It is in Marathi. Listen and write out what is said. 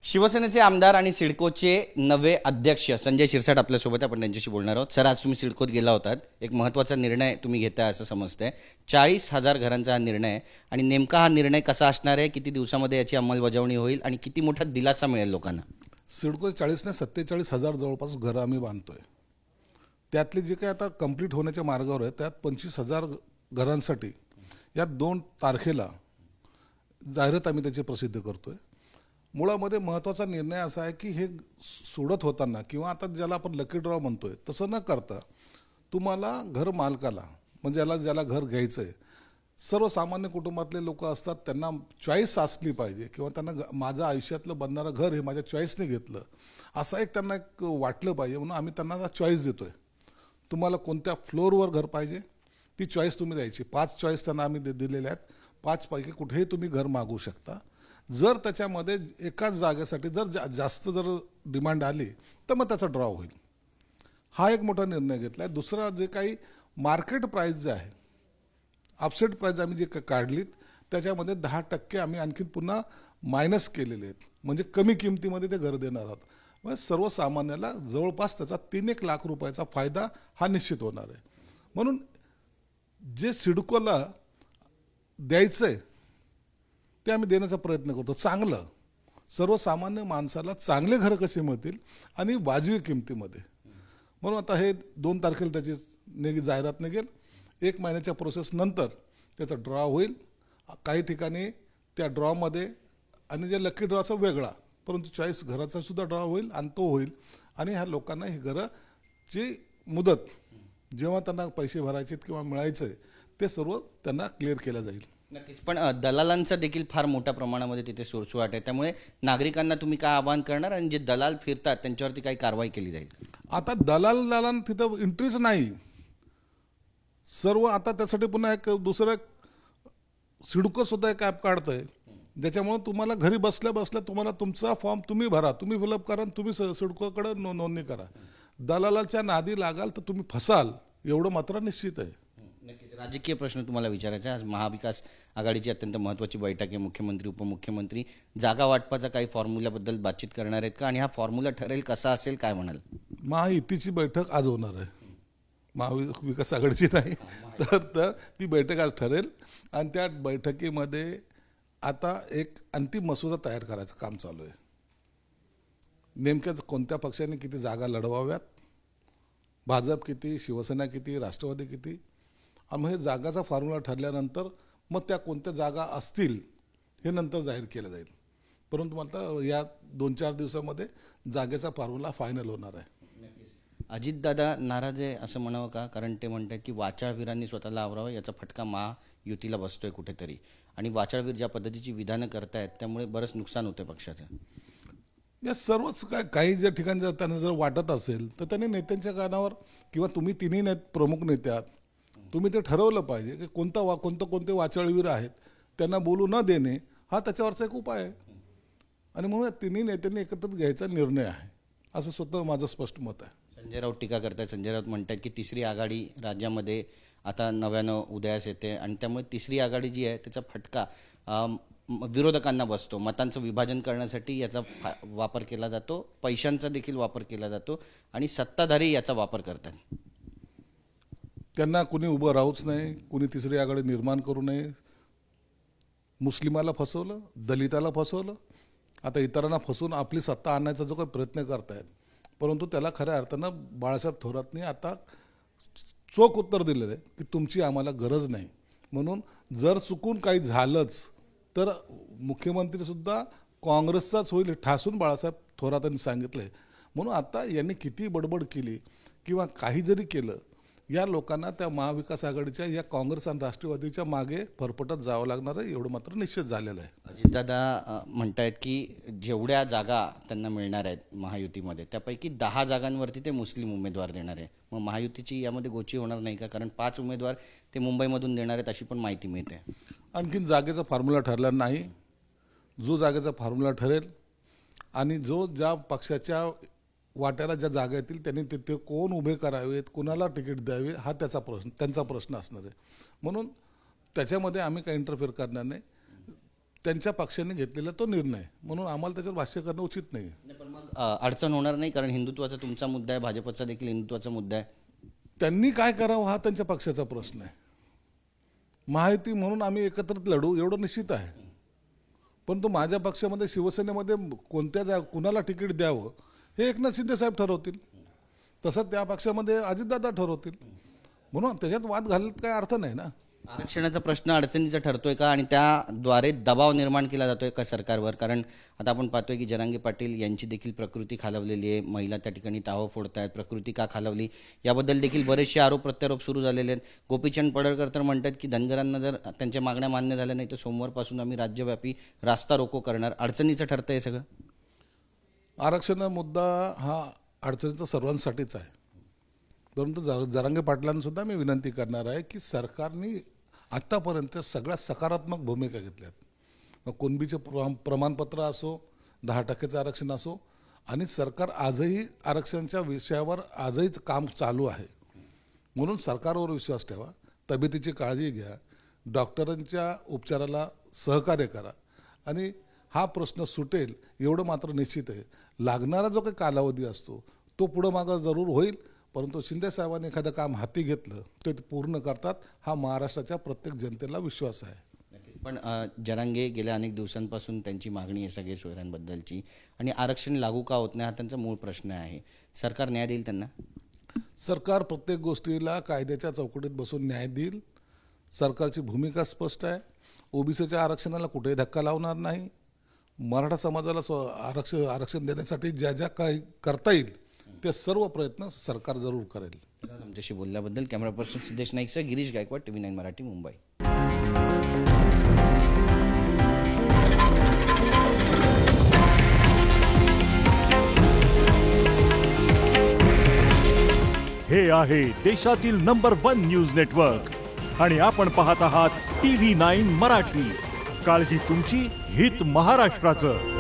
शिवसेनेचे आमदार आणि सिडकोचे नवे अध्यक्ष संजय शिरसाट आपल्यासोबत आपण त्यांच्याशी बोलणार आहोत. सर, आज तुम्ही सिडकोत गेला होतात, एक महत्त्वाचा निर्णय तुम्ही घेताय असं समजतंय. 40,000 घरांचा हा निर्णय आहे आणि नेमका हा निर्णय कसा असणार आहे, किती दिवसामध्ये याची अंमलबजावणी होईल आणि किती मोठा दिलासा मिळेल लोकांना? सिडको 40 ने 47,000 जवळपास घरं आम्ही बांधतोय. त्यातले जे काही आता कंप्लीट होण्याच्या मार्गावर आहे त्यात 25,000 घरांसाठी या 2 तारखेला जाहिरात आम्ही त्याची प्रसिद्ध करतोय. मुळामध्ये महत्त्वाचा निर्णय असा आहे की हे सोडत होताना किंवा आता ज्याला आपण लकी ड्रॉ म्हणतोय तसं न करता तुम्हाला घर मालकाला म्हणजे ज्याला घर घ्यायचं आहे, सर्वसामान्य कुटुंबातले लोक असतात, त्यांना चॉईस असली पाहिजे किंवा त्यांना माझं आयुष्यातलं बनणारं घर हे माझ्या चॉईसने घेतलं असं एक त्यांना एक वाटलं पाहिजे, म्हणून आम्ही त्यांना चॉईस देतोय. तुम्हाला कोणत्या फ्लोअरवर घर पाहिजे ती चॉईस तुम्ही द्यायची. 5 चॉईस त्यांना आम्ही दिलेल्या आहेत. 5 पैकी कुठेही तुम्ही घर मागू शकता. जर त्याच्यामध्ये एकाच जागेसाठी जर जास्त डिमांड आली तर मग त्याचा ड्रॉ होईल. हा एक मोठा निर्णय घेतला आहे. दुसरा, जे काही मार्केट प्राईस जे आहे, अपसेट प्राईस आम्ही जे काढलीत त्याच्यामध्ये 10% आम्ही आणखी पुन्हा मायनस केलेले आहेत, म्हणजे कमी किमतीमध्ये ते घर देणार आहोत. मग सर्वसामान्याला जवळपास त्याचा 3-1 लाख रुपयाचा फायदा हा निश्चित होणार आहे. म्हणून जे सिडकोला द्यायचं आहे ते आम्ही देण्याचा प्रयत्न करतो. चांगलं, सर्वसामान्य माणसाला चांगले घरं कसे मिळतील आणि वाजवी किमतीमध्ये. म्हणून आता हे 2 तारखेला त्याची जाहिरात निघेल. 1 महिन्याच्या प्रोसेस नंतर त्याचा ड्रॉ होईल. काही ठिकाणी त्या ड्रॉमध्ये आणि जे लकी ड्रॉचा वेगळा, परंतु चॉईस घराचा सुद्धा ड्रॉ होईल आणि तो होईल. आणि ह्या लोकांना ही घराची मुदत जेव्हा त्यांना पैसे भरायचे किंवा मिळायचं आहे ते सर्व त्यांना क्लिअर केलं जाईल. नक्कीच. पण दलालांचा देखील फार मोठ्या प्रमाणामध्ये तिथे सुळसुळाट आहे, त्यामुळे नागरिकांना तुम्ही काय आवाहन करणार आणि जे दलाल फिरतात त्यांच्यावरती काही कारवाई केली जाईल? आता दलालांना तिथं इंटरेस्ट नाही सर्व. आता त्यासाठी पुन्हा एक दुसरं सिडको सुद्धा एक ॲप काढतंय ज्याच्यामुळे तुम्हाला घरी बसल्या बसल्या तुम्हाला तुमचा फॉर्म तुम्ही भरा, तुम्ही फिलअप करा, तुम्ही सिडकोकडे नोंदणी करा. दलालाच्या नादी लागाल तर तुम्ही फसाल, एवढं मात्र निश्चित आहे. नक्कीच. राजकीय प्रश्न तुम्हाला विचारायचा आहे. आज महाविकास आघाडीची अत्यंत महत्त्वाची बैठक आहे. मुख्यमंत्री, उपमुख्यमंत्री जागा वाटपाचा काही फॉर्म्युल्याबद्दल बातचीत करणार आहेत का, आणि हा फॉर्म्युला ठरेल कसा असेल, काय म्हणाल? महायुतीची बैठक आज होणार आहे, महाविकास आघाडीची नाही. तर ती बैठक आज ठरेल आणि त्या बैठकीमध्ये आता एक अंतिम मसुदा तयार करायचं काम चालू आहे. नेमक्या कोणत्या पक्षाने किती जागा लढवाव्यात, भाजप किती, शिवसेना किती, राष्ट्रवादी किती, आणि मग हे जागाचा फॉर्म्युला ठरल्यानंतर मग त्या कोणत्या जागा असतील हे नंतर जाहीर केलं जाईल. परंतु मला या 2-4 दिवसामध्ये जागेचा फॉर्म्युला फायनल होणार आहे. अजितदादा नाराज आहे असं म्हणावं का? कारण ते म्हणतात की वाचाळवीरांनी स्वतःला आवरावं, याचा फटका महायुतीला बसतोय कुठेतरी, आणि वाचाळवीर ज्या पद्धतीची विधानं करतायत त्यामुळे बरंच नुकसान होतं पक्षाचं. या सर्वच काही ज्या ठिकाणी जर त्यांना जर वाटत असेल तर त्यांनी नेत्यांच्या कानावर किंवा तुम्ही तिन्ही प्रमुख नेत्यात तुम्ही ते ठरवलं पाहिजे की कोणते वाचाळवीर आहेत त्यांना बोलू न देणे हा त्याच्यावरचा एक उपाय आहे. आणि म्हणून तिन्ही नेत्यांनी एकत्रित घ्यायचा निर्णय आहे, असं स्वतः माझं स्पष्ट मत आहे. संजय राऊत टीका करतायत. संजय राऊत म्हणतात की तिसरी आघाडी राज्यामध्ये आता नव्यानं उदयास येते आणि त्यामुळे तिसरी आघाडी जी आहे त्याचा फटका विरोधकांना बसतो. मतांचं विभाजन करण्यासाठी याचा वापर केला जातो, पैशांचा देखील वापर केला जातो आणि सत्ताधारी याचा वापर करतात. त्यांना कुणी उभं राहूच नाही, कुणी तिसरी आघाडी निर्माण करू नये. मुस्लिमाला फसवलं, दलिताला फसवलं, आता इतरांना फसवून आपली सत्ता आणण्याचा जो काही प्रयत्न करतायत, परंतु त्याला खऱ्या अर्थानं बाळासाहेब थोरातनी आता चोख उत्तर दिलेलं आहे की तुमची आम्हाला गरज नाही. म्हणून जर चुकून काही झालंच तर मुख्यमंत्रीसुद्धा काँग्रेसचाच होईल ठासून बाळासाहेब थोरातांनी सांगितलं आहे. म्हणून आता यांनी किती बडबड केली किंवा काही जरी केलं, या लोकांना त्या महाविकास आघाडीच्या या काँग्रेस आणि राष्ट्रवादीच्या मागे फरफटत जावं लागणार आहे, एवढं मात्र निश्चित झालेलं आहे. अजितदादा म्हणतायत की जेवढ्या जागा त्यांना मिळणार आहेत महायुतीमध्ये त्यापैकी 10 जागांवरती ते मुस्लिम उमेदवार देणार आहे. मग महायुतीची यामध्ये गोची होणार नाही का? कारण 5 उमेदवार ते मुंबईमधून देणार आहेत अशी पण माहिती मिळते. आणखीन जागेचा फॉर्म्युला ठरला नाही. जो जागेचा फॉर्म्युला ठरेल आणि ज्या पक्षाच्या वाट्याला ज्या जागा येतील त्यांनी तिथे कोण उभे करावेत, कुणाला तिकीट द्यावे, हा त्यांचा प्रश्न असणार आहे. म्हणून त्याच्यामध्ये आम्ही काही इंटरफेअर करणार नाही. त्यांच्या पक्षाने घेतलेला तो निर्णय, म्हणून आम्हाला त्याच्यावर भाष्य करणं उचित नाही. नाही, पण मग अडचण होणार नाही, कारण हिंदुत्वाचा तुमचा मुद्दा आहे, भाजपचा देखील हिंदुत्वाचा मुद्दा आहे. त्यांनी काय करावं हा त्यांच्या पक्षाचा प्रश्न आहे. महायुती म्हणून आम्ही एकत्रित लढू एवढं निश्चित आहे, पण तो माझ्या पक्षामध्ये शिवसेनेमध्ये कुणाला तिकीट द्यावं हे एकनाथ शिंदे साहेब ठरवतील, तसंच त्या पक्षामध्ये अजितदादा ठरवतील, म्हणून त्याच्यात वाद घालत काय अर्थ नाही ना. आरक्षणाचा प्रश्न अडचणीचा ठरतोय का आणि त्याद्वारे दबाव निर्माण केला जातोय का सरकारवर? कारण आता आपण पाहतोय की जरांगे पाटील यांची देखील प्रकृती खालावलेली आहे, महिला त्या ठिकाणी टाळं फोडतायत. प्रकृती का खालावली याबद्दल देखील बरेचसे आरोप प्रत्यारोप सुरू झालेले आहेत. गोपीचंद पडळकर तर म्हणतात की धनगरांना जर त्यांच्या मागण्या मान्य झाल्या नाही तर सोमवारपासून आम्ही राज्यव्यापी रास्ता रोको करणार. अडचणीचं ठरतंय हे सगळं. आरक्षण मुद्दा हा अडचणीचा सर्वांसाठीच आहे, परंतु जरांगे पाटलांसुद्धा मी विनंती करणार आहे की सरकारने आत्तापर्यंत सगळ्यात सकारात्मक भूमिका घेतल्यात. मग कुणबीचे प्रमाणपत्र असो, 10% आरक्षण असो, आणि सरकार आजही आरक्षणाच्या विषयावर आजही काम चालू आहे. म्हणून सरकारवर विश्वास ठेवा, तब्येतीची काळजी घ्या, डॉक्टरांच्या उपचाराला सहकार्य करा आणि हा प्रश्न सुटेल एवढं मात्र निश्चित आहे. लागणारा जो काही कालावधी असतो तो पुढं मागं जरूर होईल, परंतु शिंदे साहेबांनी एखादं काम हाती घेतलं ते पूर्ण करतात हा महाराष्ट्राच्या प्रत्येक जनतेला विश्वास आहे. पण जरांगे गेल्या अनेक दिवसांपासून त्यांची मागणी आहे सगळे सोयऱ्यांबद्दलची, आणि आरक्षण लागू का होत नाही हा त्यांचा मूळ प्रश्न आहे. सरकार न्याय देईल त्यांना? सरकार प्रत्येक गोष्टीला कायद्याच्या चौकटीत बसून न्याय देईल. सरकारची भूमिका स्पष्ट आहे. ओबीसीच्या आरक्षणाला कुठेही धक्का लावणार नाही. मराठा समाजाला आरक्षण देण्यासाठी ज्या ज्या काही करता येईल ते सर्व प्रयत्न सरकार जरूर करेल. आमच्याशी बोलल्याबद्दल कॅमेरा पर्सन सिद्धेश नाईकसह गिरीश गायकवाड, TV9 मराठी, मुंबई. हे आहे देशातील नंबर 1 न्यूज नेटवर्क आणि आपण पाहत आहात TV9 मराठी. काळजी तुमची, हित महाराष्ट्राचं.